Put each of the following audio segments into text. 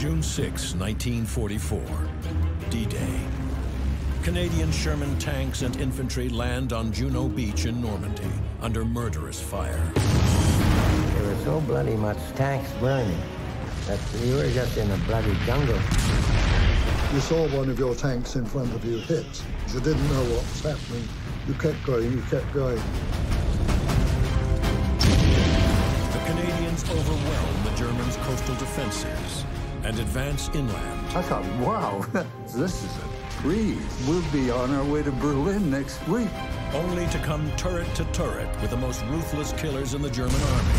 June 6, 1944, D-Day. Canadian Sherman tanks and infantry land on Juno Beach in Normandy under murderous fire. There were so bloody much tanks burning that you were just in a bloody jungle. You saw one of your tanks in front of you hit. You didn't know what was happening. You kept going, you kept going. The Canadians overwhelm the Germans' coastal defenses and advance inland. I thought, wow, this is a breeze. We'll be on our way to Berlin next week. Only to come turret to turret with the most ruthless killers in the German army.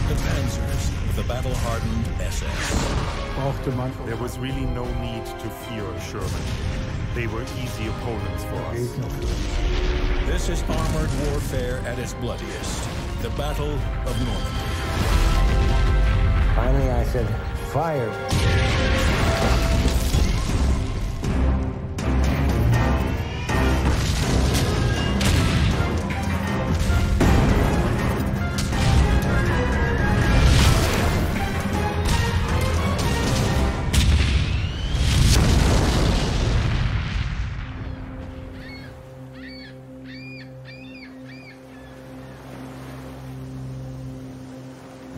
The Panzers with the battle-hardened SS. There was really no need to fear Sherman. They were easy opponents for us. This is armored warfare at its bloodiest. The Battle of Normandy. Finally, I said, fire.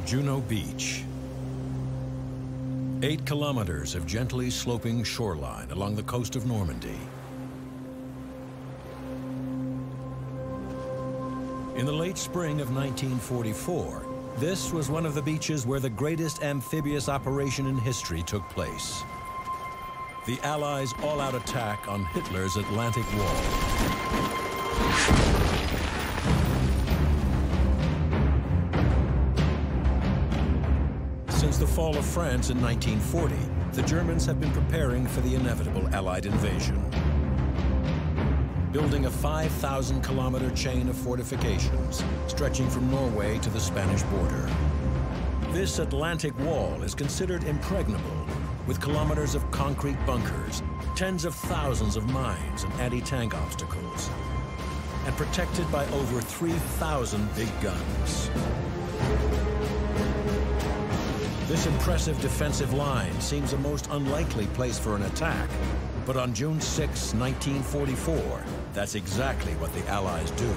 Juno Beach. 8 kilometers of gently sloping shoreline along the coast of Normandy. In the late spring of 1944, this was one of the beaches where the greatest amphibious operation in history took place. The Allies' all-out attack on Hitler's Atlantic Wall. Since the fall of France in 1940, the Germans have been preparing for the inevitable Allied invasion. Building a 5,000-kilometer chain of fortifications stretching from Norway to the Spanish border. This Atlantic wall is considered impregnable, with kilometers of concrete bunkers, tens of thousands of mines and anti-tank obstacles, and protected by over 3,000 big guns. This impressive defensive line seems a most unlikely place for an attack, but on June 6, 1944, that's exactly what the Allies do.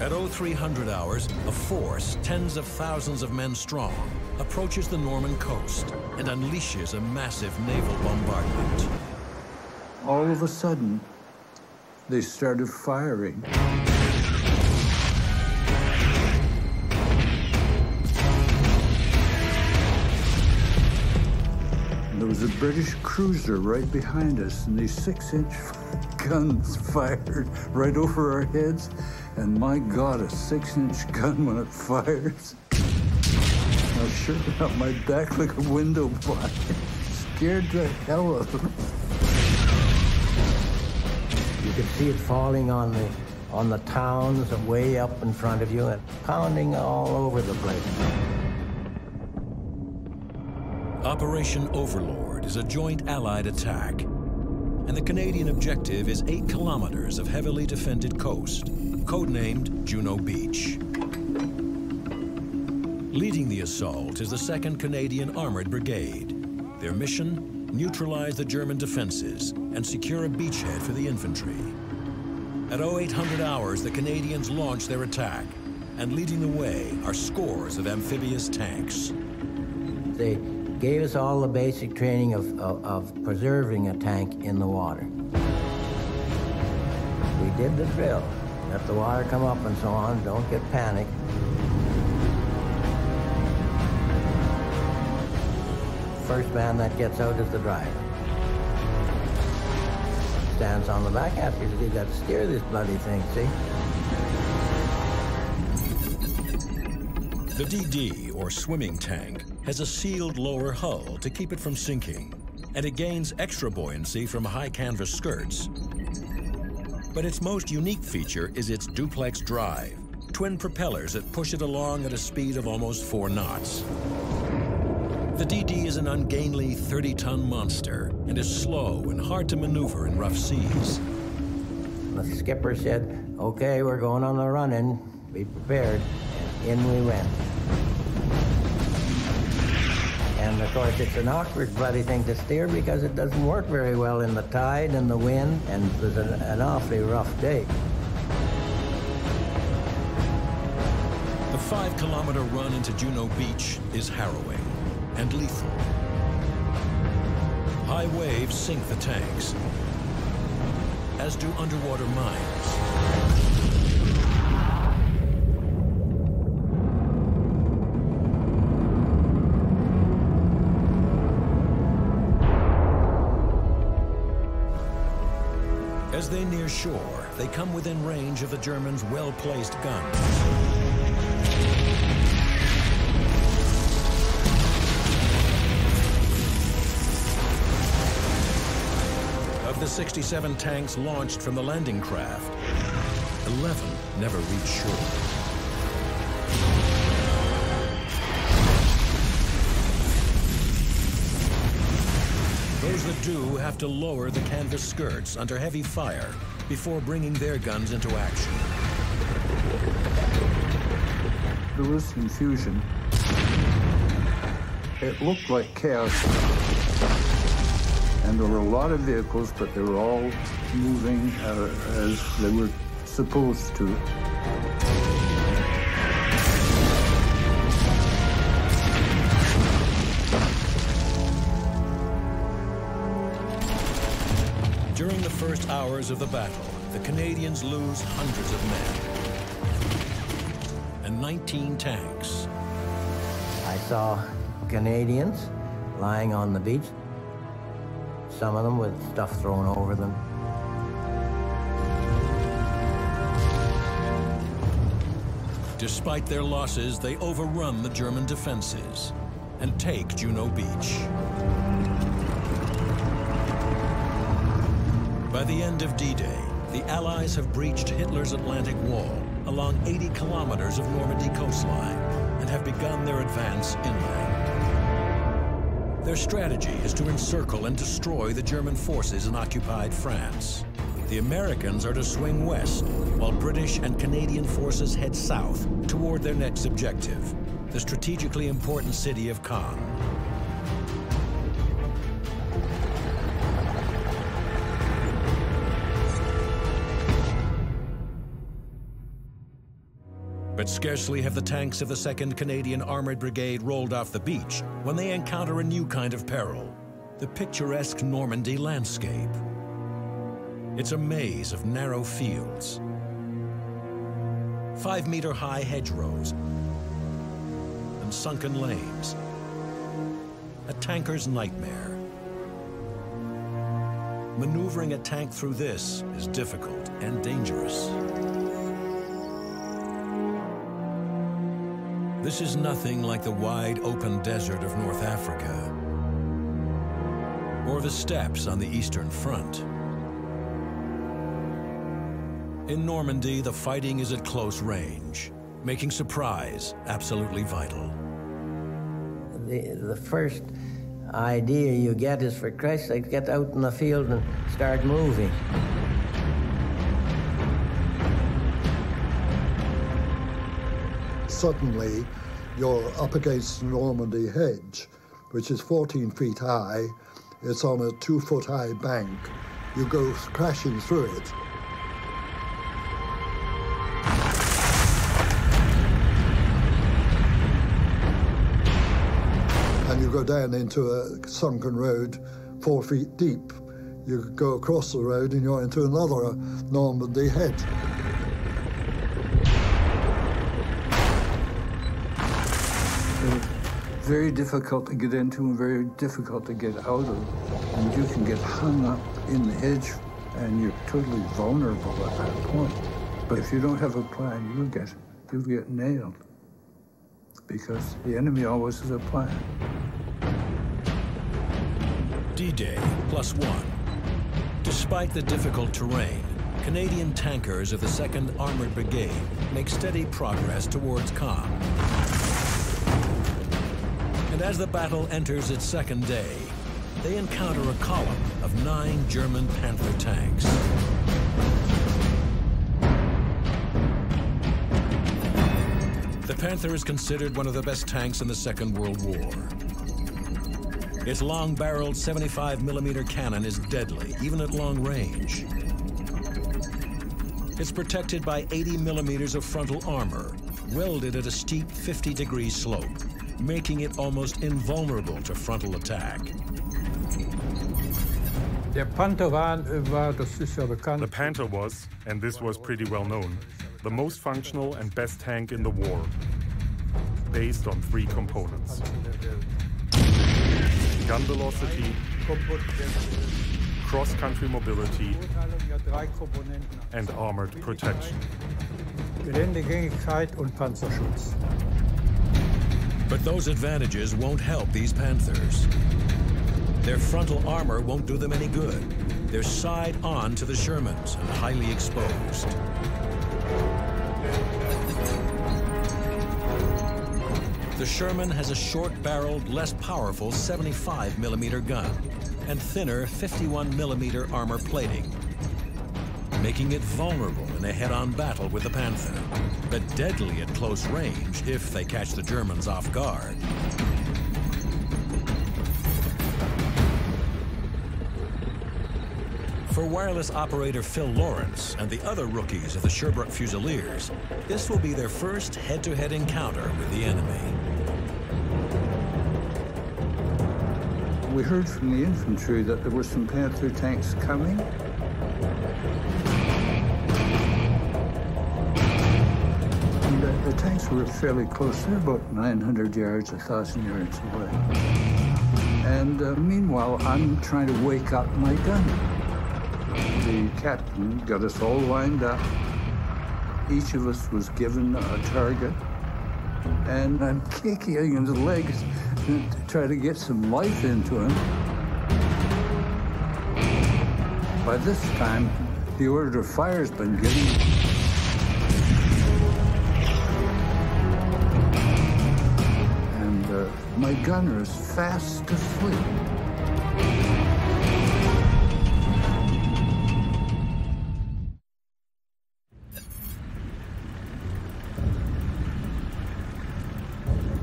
At 0300 hours, a force, tens of thousands of men strong, approaches the Norman coast and unleashes a massive naval bombardment. All of a sudden, they started firing. There was a British cruiser right behind us, and these 6-inch guns fired right over our heads. And my God, a 6-inch gun when it fires. I sure got my back like a window blind. Scared the hell out of me. You could see it falling on the towns way up in front of you and pounding all over the place. Operation Overlord is a joint Allied attack, and the Canadian objective is 8 kilometers of heavily defended coast, codenamed Juno Beach. Leading the assault is the 2nd Canadian Armoured Brigade. Their mission, neutralize the German defenses and secure a beachhead for the infantry. At 0800 hours, the Canadians launch their attack, and leading the way are scores of amphibious tanks. They gave us all the basic training of preserving a tank in the water. We did the drill. Let the water come up and so on, don't get panicked. First man that gets out is the driver. Stands on the back after you got to steer this bloody thing, see? The DD, or swimming tank, has a sealed lower hull to keep it from sinking, and it gains extra buoyancy from high canvas skirts. But its most unique feature is its duplex drive, twin propellers that push it along at a speed of almost 4 knots. The DD is an ungainly 30-ton monster and is slow and hard to maneuver in rough seas. The skipper said, okay, we're going on the run-in, be prepared. In we went. course, it's an awkward bloody thing to steer because it doesn't work very well in the tide and the wind, and it was an awfully rough day. The 5-kilometer run into Juno Beach is harrowing and lethal. High waves sink the tanks, as do underwater mines. As they near shore, they come within range of the Germans' well-placed guns. Of the 67 tanks launched from the landing craft, 11 never reach shore. Those that do have to lower the canvas skirts under heavy fire before bringing their guns into action. There was confusion. It looked like chaos. And there were a lot of vehicles, but they were all moving as they were supposed to. During the first hours of the battle, the Canadians lose hundreds of men and 19 tanks. I saw Canadians lying on the beach, some of them with stuff thrown over them. Despite their losses, they overrun the German defenses and take Juno Beach. By the end of D-Day, the Allies have breached Hitler's Atlantic Wall along 80 kilometers of Normandy coastline and have begun their advance inland. Their strategy is to encircle and destroy the German forces in occupied France. The Americans are to swing west, while British and Canadian forces head south toward their next objective, the strategically important city of Caen. But scarcely have the tanks of the 2nd Canadian Armoured Brigade rolled off the beach when they encounter a new kind of peril, the picturesque Normandy landscape. It's a maze of narrow fields, 5-meter-high hedgerows, and sunken lanes. A tanker's nightmare. Maneuvering a tank through this is difficult and dangerous. This is nothing like the wide open desert of North Africa or the steppes on the Eastern Front. In Normandy, the fighting is at close range, making surprise absolutely vital. The first idea you get is, for Christ's sake, get out in the field and start moving. Suddenly, you're up against the Normandy hedge, which is 14 feet high. It's on a 2-foot-high bank. You go crashing through it. And you go down into a sunken road 4 feet deep. You go across the road and you're into another Normandy hedge. Very difficult to get into and very difficult to get out of. And you can get hung up in the hedge and you're totally vulnerable at that point. But if you don't have a plan, you'll get nailed. Because the enemy always has a plan. D-Day +1. Despite the difficult terrain, Canadian tankers of the 2nd Armoured Brigade make steady progress towards Caen. And as the battle enters its second day, they encounter a column of 9 German Panther tanks. The Panther is considered one of the best tanks in the Second World War. Its long-barreled 75mm cannon is deadly, even at long range. It's protected by 80mm of frontal armor, welded at a steep 50-degree slope, making it almost invulnerable to frontal attack. The Panther was, and this was pretty well known, the most functional and best tank in the war, based on 3 components: gun velocity, cross-country mobility, and armored protection. But those advantages won't help these Panthers. Their frontal armor won't do them any good. They're side-on to the Shermans and highly exposed. The Sherman has a short-barreled, less powerful 75mm gun and thinner 51mm armor plating, making it vulnerable in a head-on battle with the Panther, but deadly at close range if they catch the Germans off guard. For wireless operator Phil Lawrence and the other rookies of the Sherbrooke Fusiliers, this will be their first head-to-head encounter with the enemy. We heard from the infantry that there were some Panther tanks coming. And the tanks were fairly close. They're about 900 yards, 1,000 yards away. And meanwhile, I'm trying to wake up my gunner. The captain got us all lined up. Each of us was given a target. And I'm kicking in the legs to try to get some life into him. By this time, the order to fire's been given. And my gunner is fast asleep.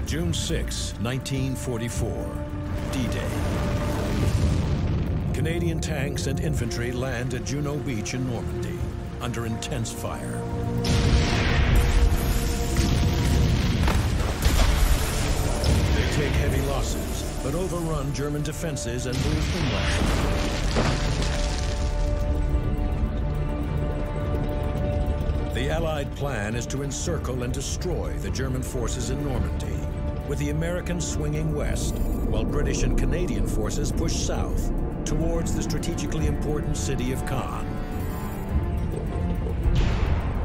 June 6, 1944, D-Day. Canadian tanks and infantry land at Juno Beach in Normandy under intense fire. They take heavy losses, but overrun German defenses and move inland. The Allied plan is to encircle and destroy the German forces in Normandy, with the Americans swinging west, while British and Canadian forces push south towards the strategically important city of Caen.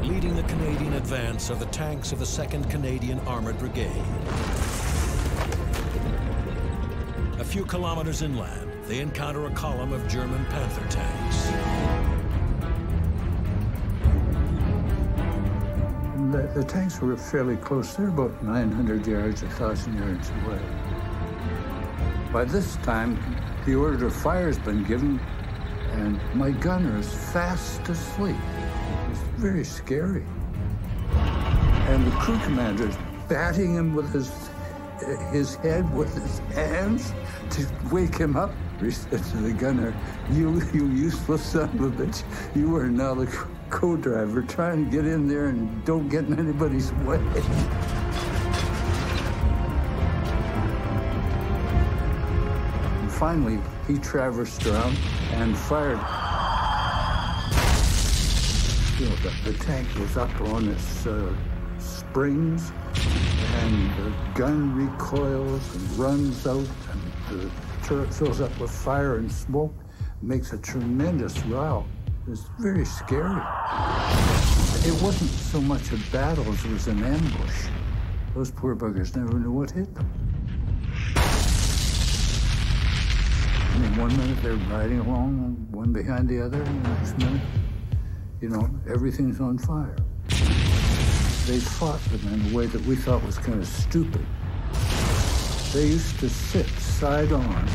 Leading the Canadian advance are the tanks of the 2nd Canadian Armoured Brigade. A few kilometers inland, they encounter a column of German Panther tanks. The tanks were fairly close. They're about 900 yards, 1,000 yards away. By this time, the order to fire's been given, and my gunner is fast asleep. It's very scary. And the crew commander is batting him with his head with his hands to wake him up. He said to the gunner, you useless son of a bitch, you are now the co-driver. Try and get in there and don't get in anybody's way. And finally, he traversed around and fired. You know, the tank was up on its springs, and the gun recoils and runs out, and the turret fills up with fire and smoke, makes a tremendous row. It was very scary. It wasn't so much a battle as it was an ambush. Those poor buggers never knew what hit them. I mean, one minute they're riding along, one behind the other, and the next minute, you know, everything's on fire. They fought them in a way that we thought was kind of stupid. They used to sit side on.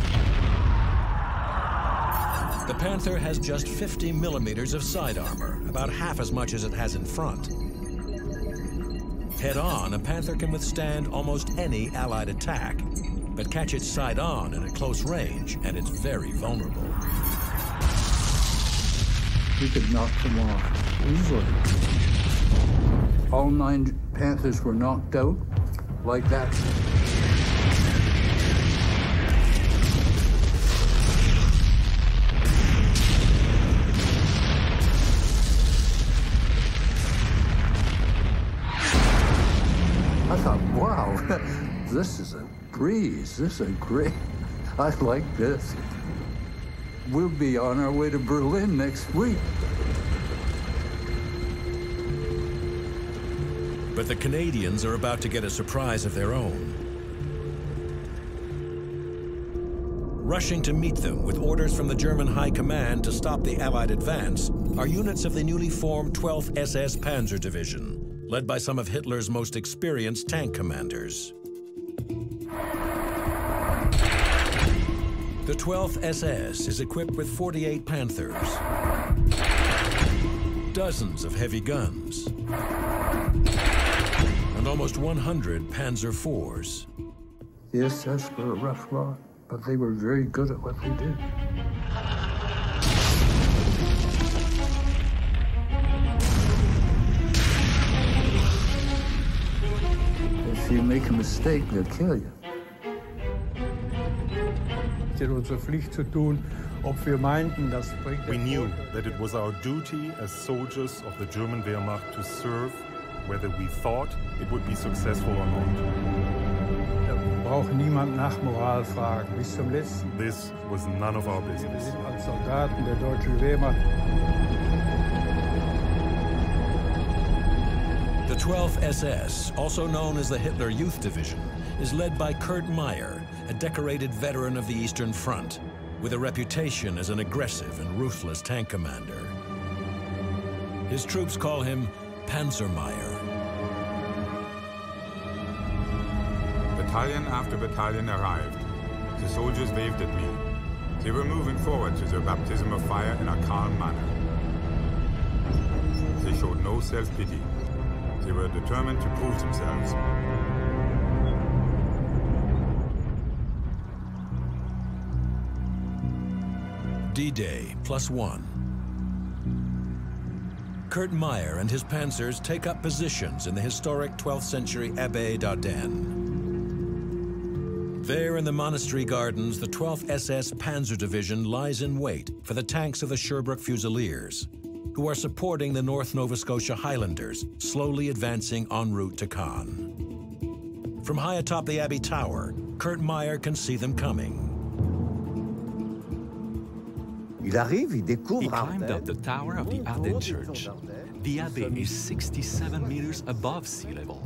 The Panther has just 50 millimeters of side armor, about half as much as it has in front. Head on, a Panther can withstand almost any Allied attack, but catch it side on at a close range, and it's very vulnerable. We could knock them off easily. All 9 Panthers were knocked out like that. I thought, wow, this is a breeze. This is a great, I like this. We'll be on our way to Berlin next week. But the Canadians are about to get a surprise of their own. Rushing to meet them with orders from the German High Command to stop the Allied advance are units of the newly formed 12th SS Panzer Division, led by some of Hitler's most experienced tank commanders. The 12th SS is equipped with 48 Panthers, dozens of heavy guns, and almost 100 Panzer IVs. The SS were a rough lot, but they were very good at what they did. If you make a mistake, they'll kill you. We knew that it was our duty as soldiers of the German Wehrmacht to serve, whether we thought it would be successful or not. This was none of our business. The 12th SS, also known as the Hitler Youth Division, is led by Kurt Meyer, a decorated veteran of the Eastern Front, with a reputation as an aggressive and ruthless tank commander. His troops call him Panzer Meyer. Battalion after battalion arrived. The soldiers waved at me. They were moving forward to their baptism of fire in a calm manner. They showed no self-pity. They were determined to prove themselves. D-Day +1. Kurt Meyer and his panzers take up positions in the historic 12th century Abbaye d'Ardenne. There in the monastery gardens, the 12th SS Panzer Division lies in wait for the tanks of the Sherbrooke Fusiliers, who are supporting the North Nova Scotia Highlanders, slowly advancing en route to Caen. From high atop the Abbey Tower, Kurt Meyer can see them coming. He climbed up the tower of the Ardennes Church. The abbey is 67 meters above sea level.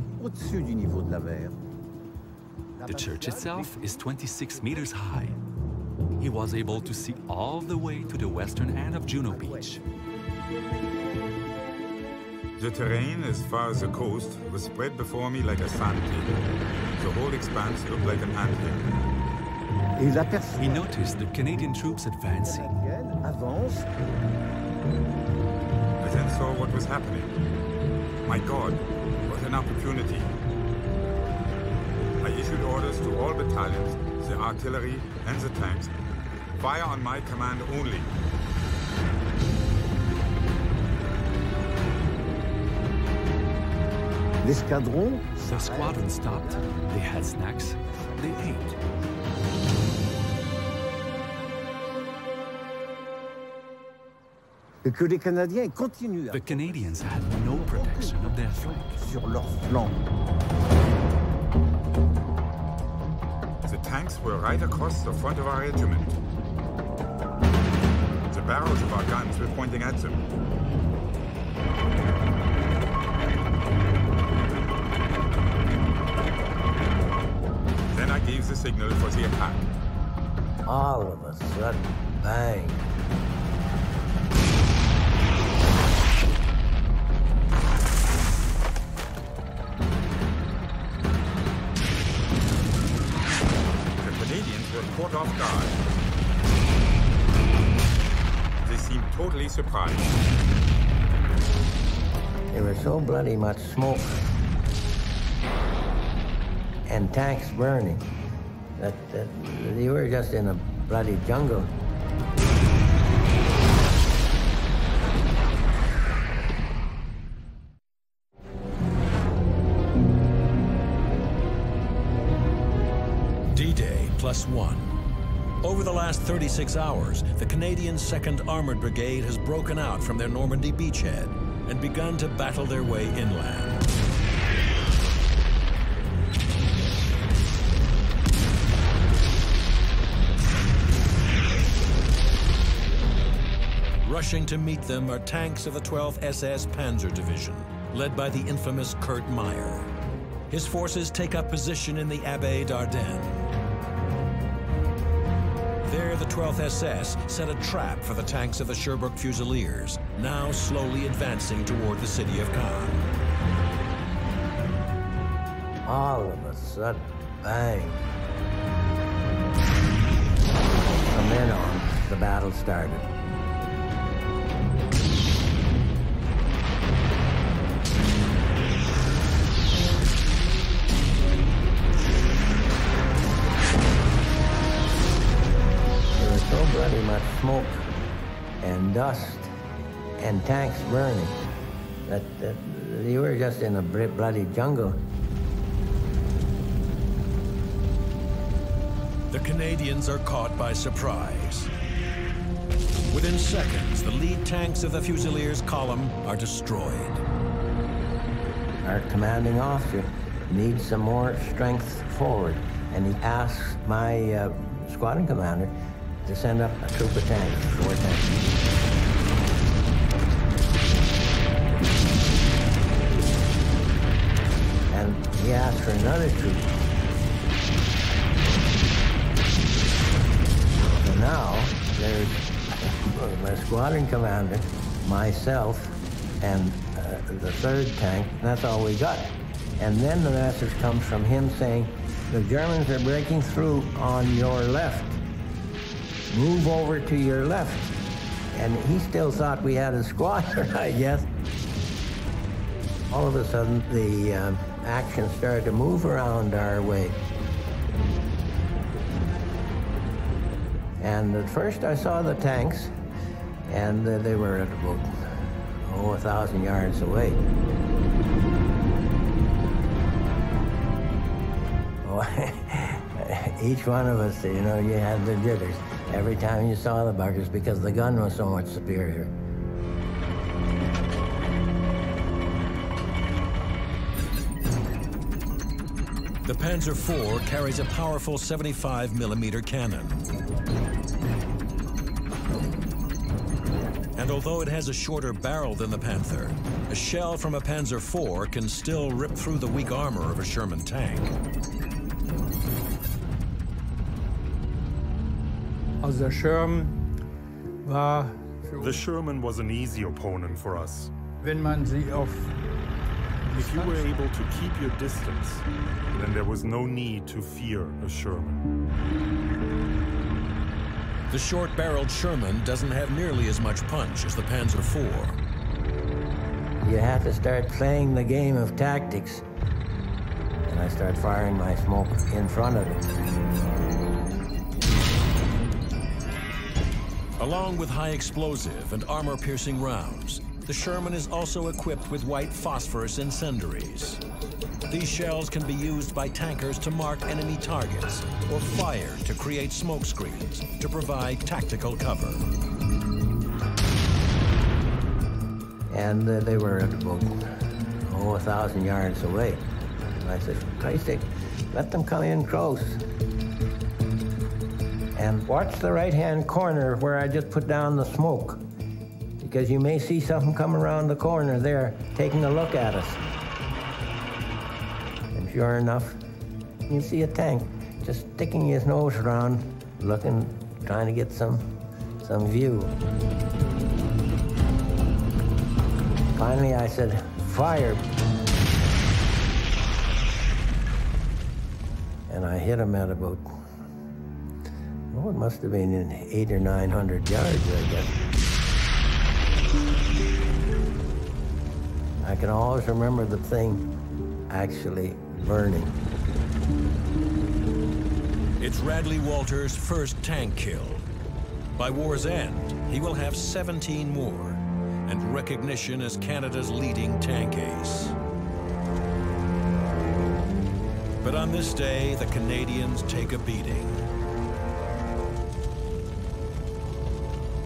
The church itself is 26 meters high. He was able to see all the way to the western end of Juno Beach. The terrain as far as the coast was spread before me like a sand table. The whole expanse looked like an anthill. He noticed the Canadian troops advancing. I then saw what was happening. My God, what an opportunity. I issued orders to all battalions, the artillery and the tanks. Fire on my command only. The squadron stopped. They had snacks. They ate. The Canadians had no protection of their flank. The tanks were right across the front of our regiment. The barrels of our guns were pointing at them. Then I gave the signal for the attack. All of a sudden, bang. Caught off guard. They seemed totally surprised. There was so bloody much smoke and tanks burning that you were just in a bloody jungle. D-Day +1. Over the last 36 hours, the Canadian 2nd Armoured Brigade has broken out from their Normandy beachhead and begun to battle their way inland. Rushing to meet them are tanks of the 12th SS Panzer Division, led by the infamous Kurt Meyer. His forces take up position in the Abbaye d'Ardenne. There, the 12th SS set a trap for the tanks of the Sherbrooke Fusiliers, now slowly advancing toward the city of Caen. All of a sudden, bang. From then on, the battle started. So bloody much smoke and dust and tanks burning that you were just in a bloody jungle. The Canadians are caught by surprise. Within seconds, the lead tanks of the Fusiliers column are destroyed. Our commanding officer needs some more strength forward, and he asks my squadron commander to send up a troop of tanks, 4 tanks. And he asked for another troop. So now, there's my squadron commander, myself, and the 3rd tank. That's all we got. And then the message comes from him saying, the Germans are breaking through on your left. Move over to your left. And he still thought we had a squadron, I guess. All of a sudden, the action started to move around our way. And at first I saw the tanks, and they were at about, 1,000 yards away. Each one of us, you had the jitters every time you saw the buggers because the gun was so much superior. The Panzer IV carries a powerful 75mm cannon. And although it has a shorter barrel than the Panther, a shell from a Panzer IV can still rip through the weak armor of a Sherman tank. The Sherman was an easy opponent for us. wenn man sie auf If you were able to keep your distance, then there was no need to fear a Sherman. The short-barreled Sherman doesn't have nearly as much punch as the Panzer IV. You have to start playing the game of tactics. And I start firing my smoke in front of it. Along with high explosive and armor-piercing rounds, the Sherman is also equipped with white phosphorus incendiaries. These shells can be used by tankers to mark enemy targets or fired to create smoke screens to provide tactical cover. And they were at about 1,000 yards away. And I said, for Christ's sake, let them come in close. And watch the right-hand corner where I just put down the smoke, because you may see something come around the corner there, taking a look at us. And sure enough, you see a tank just sticking his nose around, looking, trying to get some view. Finally, I said, fire. And I hit him at about, it must have been in 800 or 900 yards, I guess. I can always remember the thing actually burning. It's Radley Walter's first tank kill. By war's end, he will have 17 more, and recognition as Canada's leading tank ace. But on this day, the Canadians take a beating.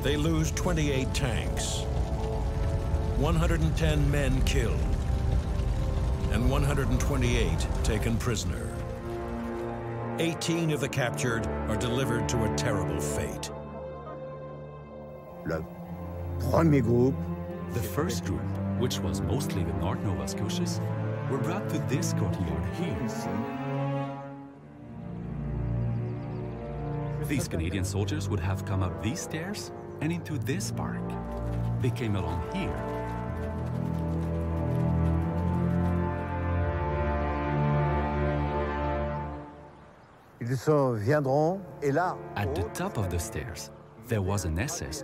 They lose 28 tanks, 110 men killed, and 128 taken prisoner. 18 of the captured are delivered to a terrible fate. The first group, which was mostly the North Nova Scotias, were brought to this courtyard here. These Canadian soldiers would have come up these stairs and into this park. They came along here. At the top of the stairs, there was an SS.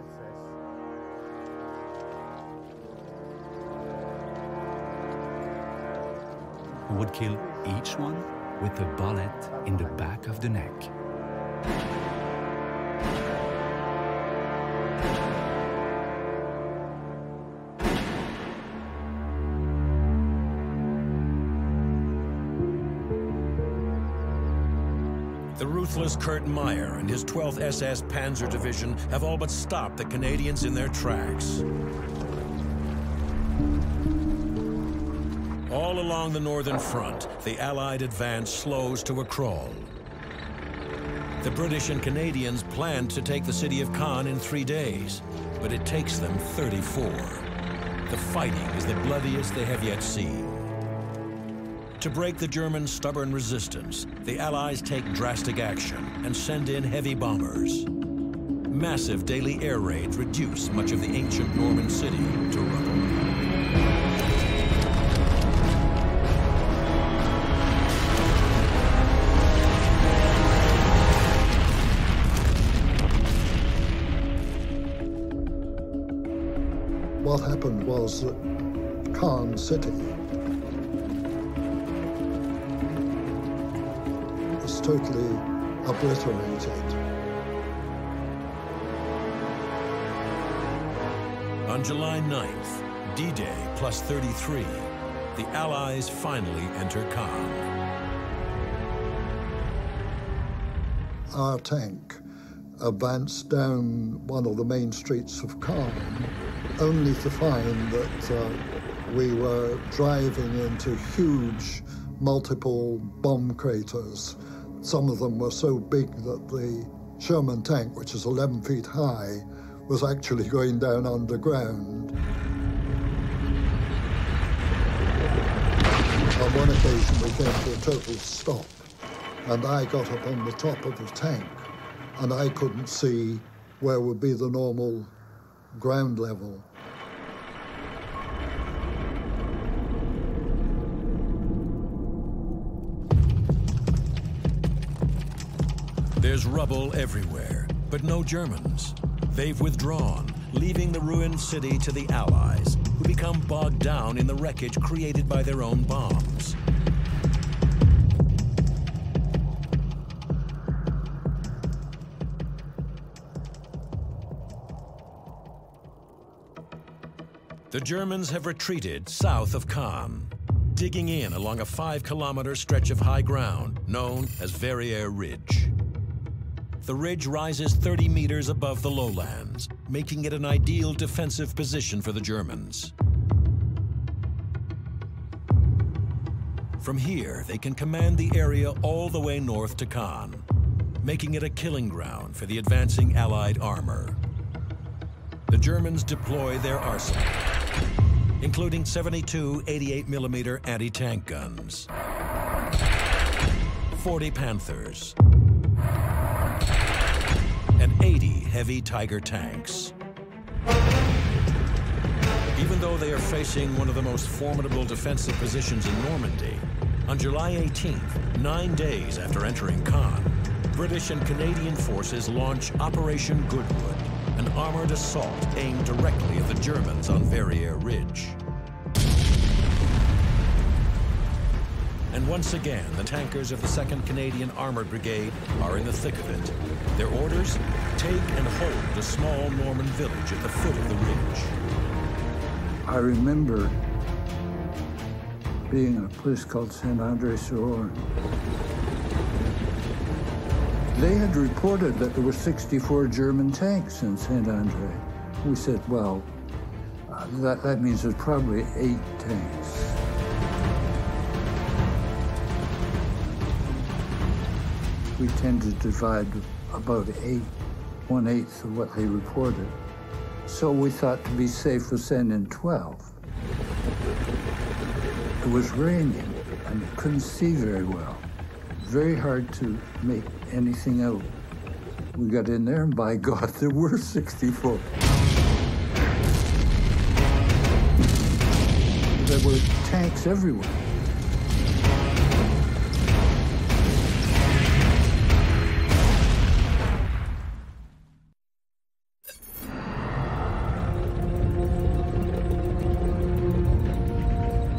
Who would kill each one with a bullet in the back of the neck. The ruthless Kurt Meyer and his 12th SS Panzer Division have all but stopped the Canadians in their tracks. All along the northern front, the Allied advance slows to a crawl. The British and Canadians planned to take the city of Caen in 3 days, but it takes them 34. The fighting is the bloodiest they have yet seen. To break the Germans' stubborn resistance, the Allies take drastic action and send in heavy bombers. Massive daily air raids reduce much of the ancient Norman city to rubble. What happened was that Caen City was totally obliterated. On July 9th, D-Day plus 33, the Allies finally enter Caen. Our tank advanced down one of the main streets of Caen, only to find that we were driving into huge multiple bomb craters. Some of them were so big that the Sherman tank, which is 11 feet high, was actually going down underground. On one occasion, we came to a total stop, and I got up on the top of the tank, and I couldn't see where would be the normal ground level. There's rubble everywhere, but no Germans. They've withdrawn, leaving the ruined city to the Allies, who become bogged down in the wreckage created by their own bombs. The Germans have retreated south of Caen, digging in along a 5-kilometer stretch of high ground known as Verrières Ridge. The ridge rises 30 meters above the lowlands, making it an ideal defensive position for the Germans. From here, they can command the area all the way north to Caen, making it a killing ground for the advancing Allied armor. The Germans deploy their arsenal, including 72 88mm anti-tank guns, 40 Panthers, and 80 heavy Tiger tanks. Even though they are facing one of the most formidable defensive positions in Normandy, on July 18th, 9 days after entering Caen, British and Canadian forces launch Operation Goodwood, an armored assault aimed directly at the Germans on Verrières Ridge. And once again, the tankers of the 2nd Canadian Armoured Brigade are in the thick of it. Their orders? Take and hold a small Norman village at the foot of the ridge. I remember being in a place called Saint-André-sur-Orne. They had reported that there were 64 German tanks in Saint-André. We said, well, that means there's probably 8 tanks. We tend to divide about 1/8 of what they reported. So we thought to be safe we'd send in 12. It was raining and you couldn't see very well. Very hard to make anything out. We got in there and by God, there were 64. There were tanks everywhere.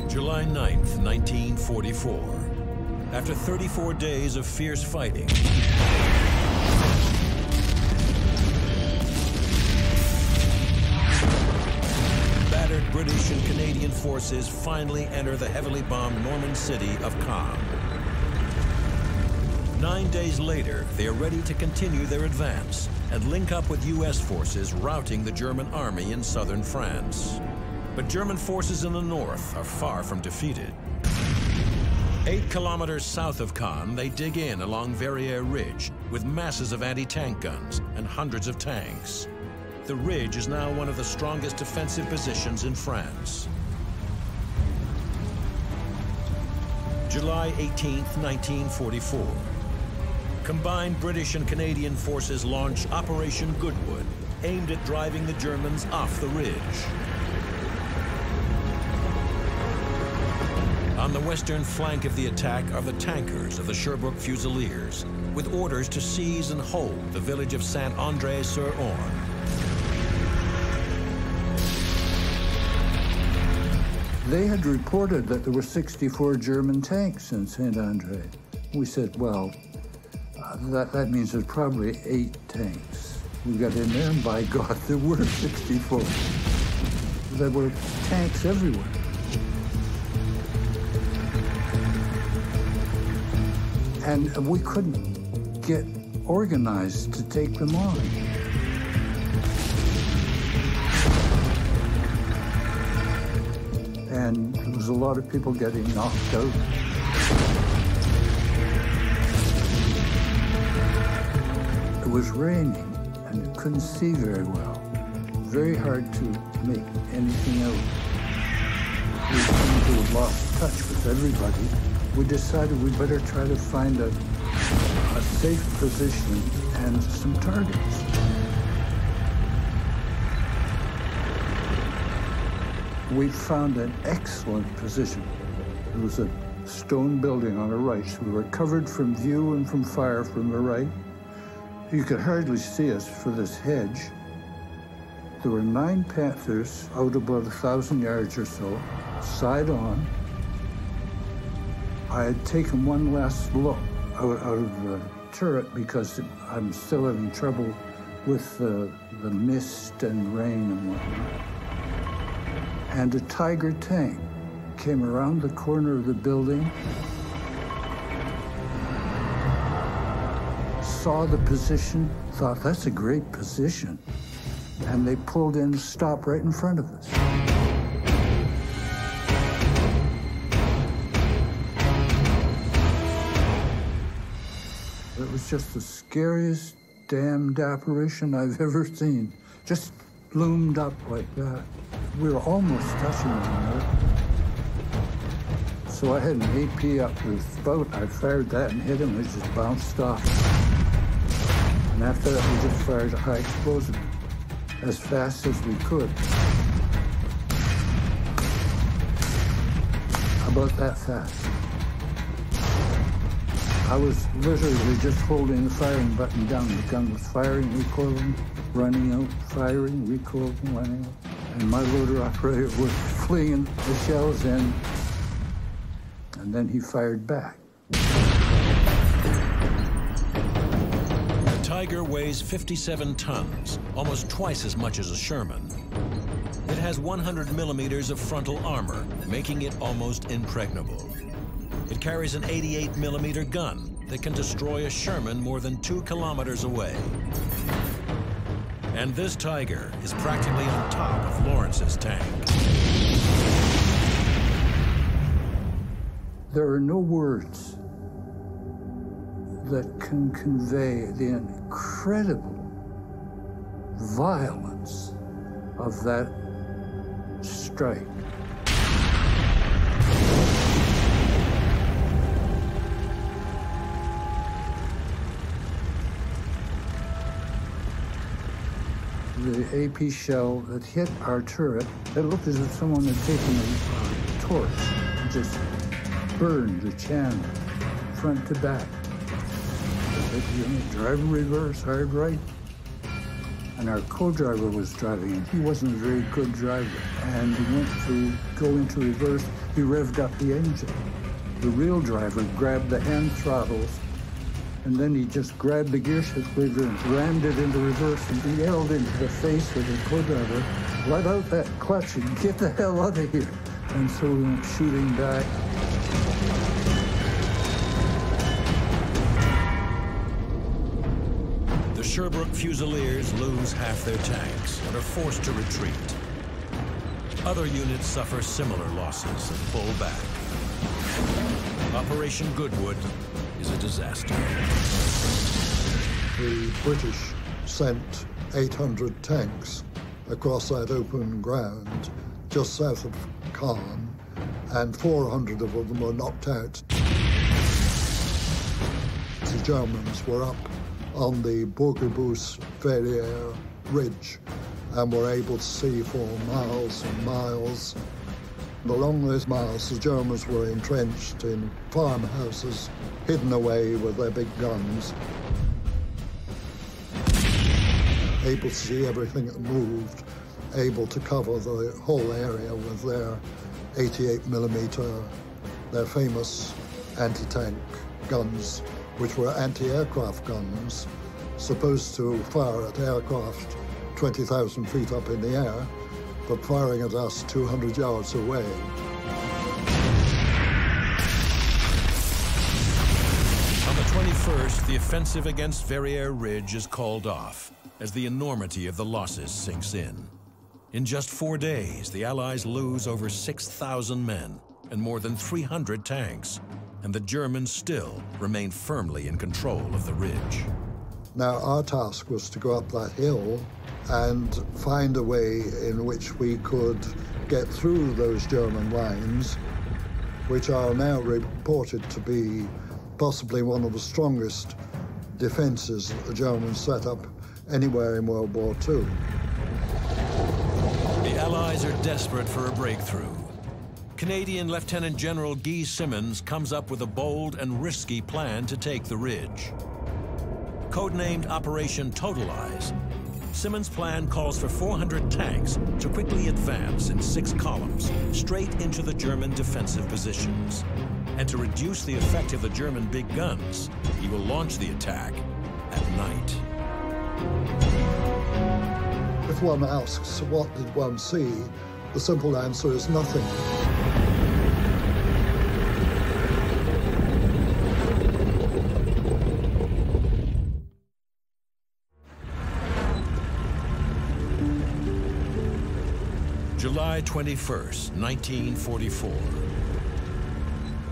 July 9th, 1944. After 34 days of fierce fighting, battered British and Canadian forces finally enter the heavily bombed Norman city of Caen. 9 days later, they are ready to continue their advance and link up with U.S. forces routing the German army in southern France. But German forces in the north are far from defeated. 8 kilometers south of Caen, they dig in along Verrières Ridge with masses of anti-tank guns and hundreds of tanks. The ridge is now one of the strongest defensive positions in France. July 18th, 1944. Combined British and Canadian forces launch Operation Goodwood, aimed at driving the Germans off the ridge. On the western flank of the attack are the tankers of the Sherbrooke Fusiliers, with orders to seize and hold the village of Saint-André-sur-Orne. They had reported that there were 64 German tanks in Saint-André. We said, well, that means there's probably 8 tanks. We got in there and by God, there were 64. There were tanks everywhere. And we couldn't get organized to take them on. And there was a lot of people getting knocked out. It was raining and you couldn't see very well. Very hard to make anything out. We seemed to have lost touch with everybody. We decided we better try to find a safe position and some targets. We found an excellent position. There was a stone building on the right, so we were covered from view and from fire from the right. You could hardly see us for this hedge. There were 9 Panthers out about 1,000 yards or so, side on. I had taken one last look out of the turret because I'm still having trouble with the mist and rain and whatnot. And a Tiger tank came around the corner of the building, saw the position, thought, that's a great position. And they pulled in, stopped right in front of us. It was just the scariest damned apparition I've ever seen. Just loomed up like that. We were almost touching one another. So I had an AP up the spout. I fired that and hit him. It just bounced off. And after that, we just fired a high explosive as fast as we could. About that fast. I was literally just holding the firing button down. The gun was firing, recoiling, running out, firing, recoiling, running out. And my loader operator was flinging the shells in. and then he fired back. The Tiger weighs 57 tons, almost twice as much as a Sherman. It has 100 millimeters of frontal armor, making it almost impregnable. It carries an 88 millimeter gun that can destroy a Sherman more than 2 kilometers away. And this Tiger is practically on top of Lawrence's tank. There are no words that can convey the incredible violence of that strike. The AP shell that hit our turret, it looked as if someone had taken a torch and just burned the channel front to back. Drive reverse, hard right. And our co-driver was driving, and he wasn't a very good driver. And he went to go into reverse, he revved up the engine. The real driver grabbed the hand throttles, and then he just grabbed the gear shift lever and rammed it into reverse, and he yelled into the face of his co-driver, "Let out that clutch and get the hell out of here." And so we went shooting back. The Sherbrooke Fusiliers lose half their tanks and are forced to retreat. Other units suffer similar losses and pull back. Operation Goodwood is a disaster. The British sent 800 tanks across that open ground just south of Caen, and 400 of them were knocked out. The Germans were up on the Bourguebus-Verrières ridge and were able to see for miles and miles. And along those miles, the Germans were entrenched in farmhouses, hidden away with their big guns, able to see everything that moved, able to cover the whole area with their 88 millimeter, their famous anti-tank guns, which were anti-aircraft guns, supposed to fire at aircraft 20,000 feet up in the air, but firing at us 200 yards away. On the 21st, the offensive against Verrières Ridge is called off as the enormity of the losses sinks in. In just 4 days, the Allies lose over 6,000 men and more than 300 tanks, and the Germans still remain firmly in control of the ridge. Now, our task was to go up that hill and find a way in which we could get through those German lines, which are now reported to be possibly one of the strongest defenses that the Germans set up anywhere in World War II. The Allies are desperate for a breakthrough. Canadian Lieutenant General Guy Simonds comes up with a bold and risky plan to take the ridge. Codenamed Operation Totalize, Simonds' plan calls for 400 tanks to quickly advance in 6 columns straight into the German defensive positions. And to reduce the effect of the German big guns, he will launch the attack at night. If one asks, what did one see? The simple answer is nothing. July 21st, 1944.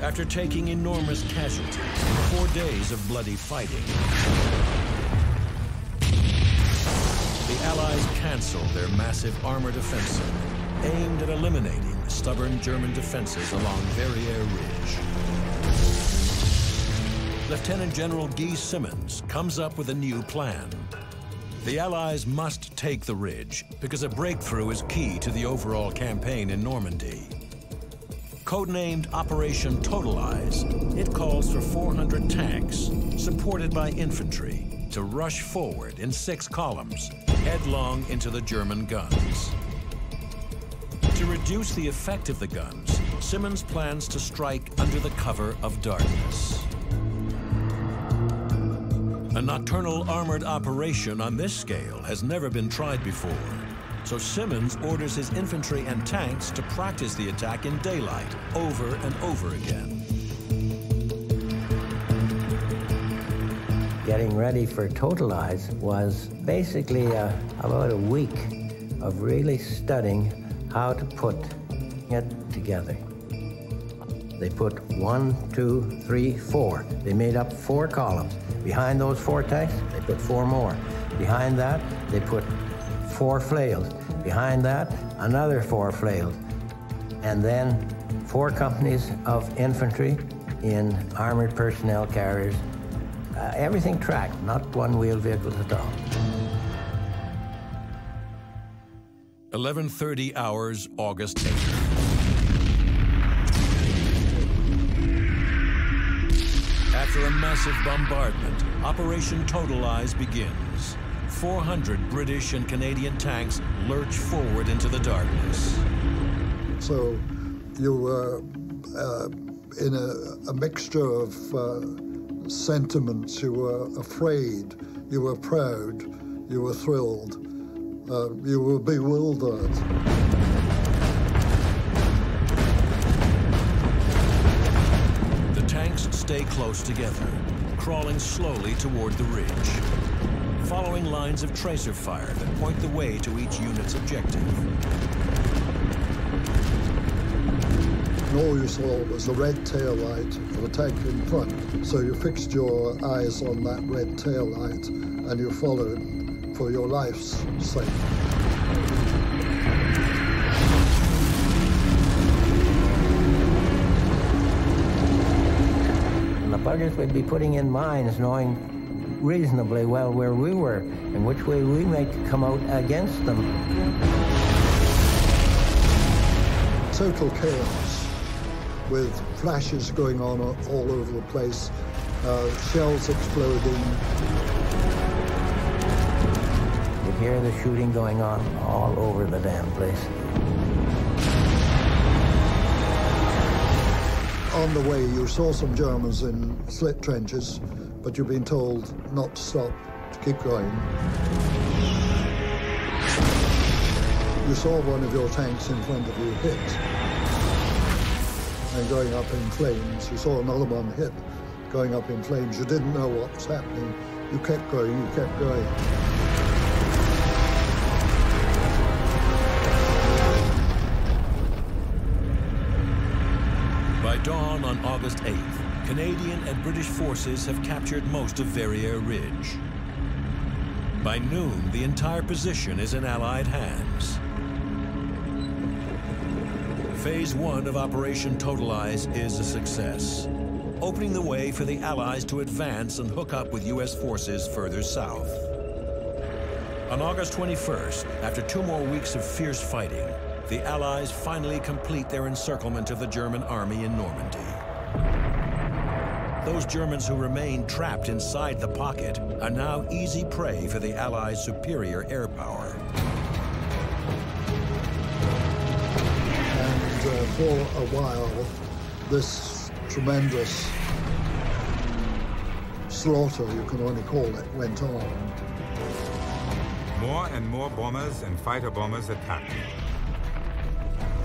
After taking enormous casualties in 4 days of bloody fighting, the Allies canceled their massive armored offensive, aimed at eliminating the stubborn German defenses along Verrières Ridge. Lieutenant General Guy Simonds comes up with a new plan. The Allies must take the ridge because a breakthrough is key to the overall campaign in Normandy. Codenamed Operation Totalize, it calls for 400 tanks, supported by infantry, to rush forward in 6 columns, headlong into the German guns. To reduce the effect of the guns, Simmons plans to strike under the cover of darkness. A nocturnal armored operation on this scale has never been tried before, so Simmons orders his infantry and tanks to practice the attack in daylight over and over again. Getting ready for Totalize was basically about a week of really studying how to put it together. They put 1, 2, 3, 4. They made up 4 columns. Behind those 4 tanks, they put 4 more. Behind that, they put 4 flails. Behind that, another 4 flails. And then 4 companies of infantry in armored personnel carriers. Everything tracked, not one-wheeled vehicles at all. 11:30 hours, August 8th. After a massive bombardment, Operation Totalize begins. 400 British and Canadian tanks lurch forward into the darkness. So you were in a mixture of sentiments. You were afraid, you were proud, you were thrilled, you were bewildered. The tanks stay close together, crawling slowly toward the ridge, following lines of tracer fire that point the way to each unit's objective. And all you saw was the red tail light of a tank in front. So you fixed your eyes on that red tail light and you followed for your life's sake. And the buggers would be putting in mines knowing reasonably well where we were and which way we might come out against them. Total chaos, with flashes going on all over the place, shells exploding. You hear the shooting going on all over the damn place. On the way, you saw some Germans in slit trenches, but you've been told not to stop, to keep going. You saw one of your tanks in front of you hit and going up in flames. You saw another one hit, going up in flames. You didn't know what was happening. You kept going, you kept going. By dawn on August 8th, Canadian and British forces have captured most of Verrières Ridge. By noon, the entire position is in Allied hands. Phase 1 of Operation Totalize is a success, opening the way for the Allies to advance and hook up with U.S. forces further south. On August 21st, after 2 more weeks of fierce fighting, the Allies finally complete their encirclement of the German army in Normandy. Those Germans who remained trapped inside the pocket are now easy prey for the Allies' superior air power. And for a while, this tremendous slaughter, you can only call it, went on. More and more bombers and fighter bombers attacked.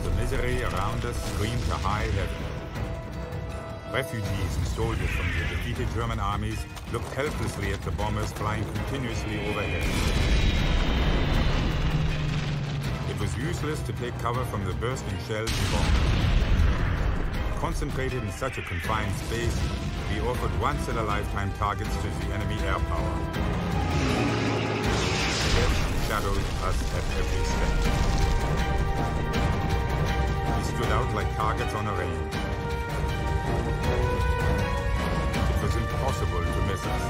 The misery around us screamed to high heaven. Refugees and soldiers from the defeated German armies looked helplessly at the bombers flying continuously overhead. It was useless to take cover from the bursting shells and bombs. Concentrated in such a confined space, we offered once-in-a-lifetime targets to the enemy air power. Death shadowed us at every step. We stood out like targets on a range. It was impossible to miss us.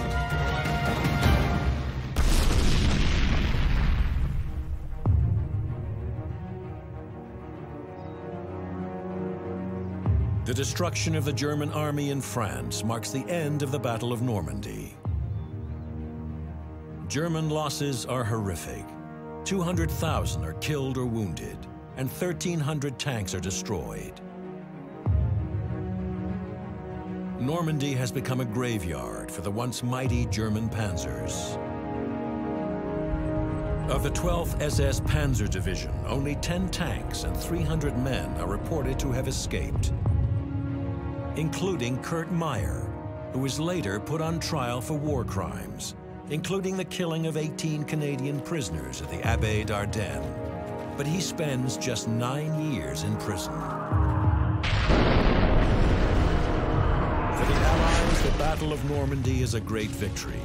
The destruction of the German army in France marks the end of the Battle of Normandy. German losses are horrific. 200,000 are killed or wounded, and 1,300 tanks are destroyed. Normandy has become a graveyard for the once mighty German panzers. Of the 12th SS Panzer Division, only 10 tanks and 300 men are reported to have escaped, including Kurt Meyer, who was later put on trial for war crimes, including the killing of 18 Canadian prisoners at the Abbaye d'Ardennes. But he spends just 9 years in prison. For the Allies, the Battle of Normandy is a great victory,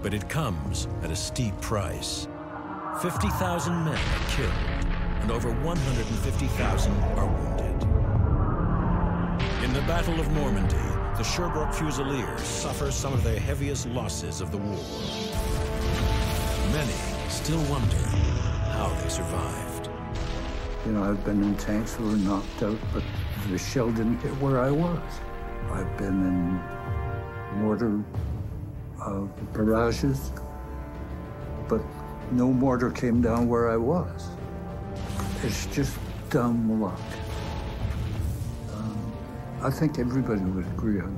but it comes at a steep price. 50,000 men are killed, and over 150,000 are wounded. In the Battle of Normandy, the Sherbrooke Fusiliers suffer some of the heaviest losses of the war. Many still wonder how they survived. You know, I've been in tanks that were knocked out, but the shell didn't hit where I was. I've been in mortar barrages, but no mortar came down where I was. It's just dumb luck. I think everybody would agree on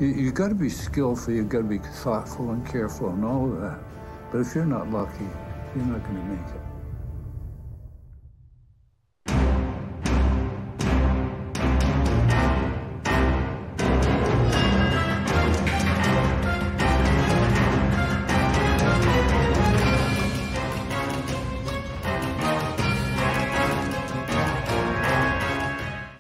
that. You got to be skillful, you got to be thoughtful and careful and all of that. But if you're not lucky, you're not going to make it.